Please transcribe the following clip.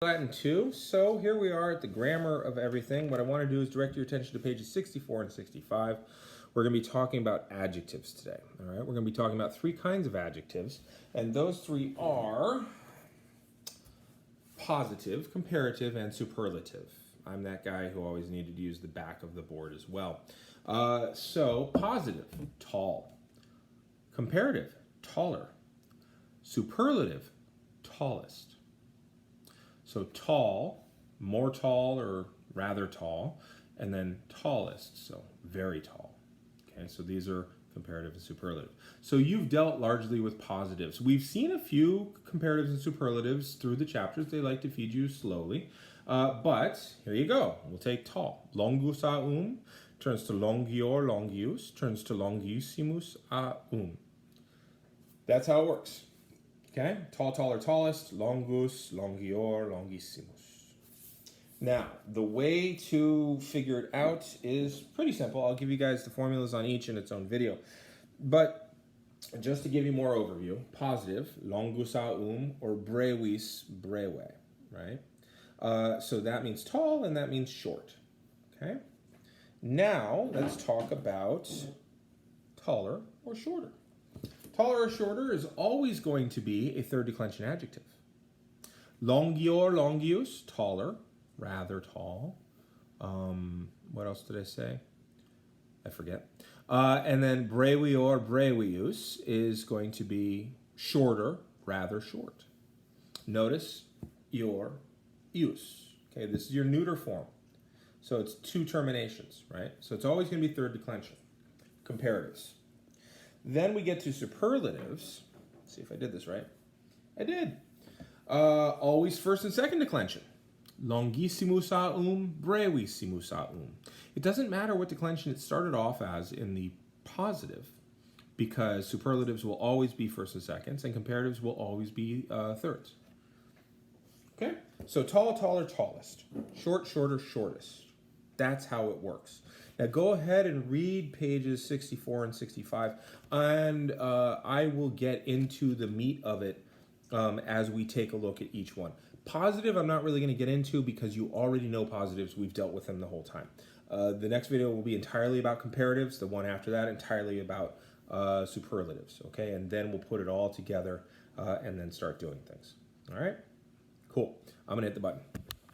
Latin 2. So here we are at the grammar of everything. What I want to do is direct your attention to pages 64 and 65. We're going to be talking about adjectives today. All right, we're going to be talking about three kinds of adjectives, and those three are positive, comparative, and superlative. I'm that guy who always needed to use the back of the board as well. So positive, tall. Comparative, taller. Superlative, tallest. So tall, more tall or rather tall, and then tallest, so very tall. Okay, so these are comparative and superlative. So you've dealt largely with positives. We've seen a few comparatives and superlatives through the chapters. They like to feed you slowly. But here you go. We'll take tall. Longus a turns to longior, longius, turns to longissimus a That's how it works. Okay, tall, taller, tallest, longus, longior, longissimus. Now, the way to figure it out is pretty simple. I'll give you guys the formulas on each in its own video. But just to give you more overview, positive, longus a or brevis, breve, right? So that means tall and that means short, okay? Now, let's talk about taller or shorter. Taller or shorter is always going to be a third declension adjective. Longior, longius, taller, rather tall. What else did I say? I forget. And then brevior, brevius is going to be shorter, rather short. Notice your use. Okay, this is your neuter form. So it's two terminations, right? So it's always going to be third declension. Comparatives. Then we get to superlatives. Let's see if I did this right. I did. Always first and second declension. Longissimus a brevissimus a It doesn't matter what declension it started off as in the positive, because superlatives will always be first and seconds, and comparatives will always be thirds. Okay? So tall, taller, tallest. Short, shorter, shortest. That's how it works. Now go ahead and read pages 64 and 65, and I will get into the meat of it as we take a look at each one. Positive, I'm not really going to get into because you already know positives. We've dealt with them the whole time. The next video will be entirely about comparatives. The one after that, entirely about superlatives. Okay, and then we'll put it all together and then start doing things. All right, cool. I'm going to hit the button.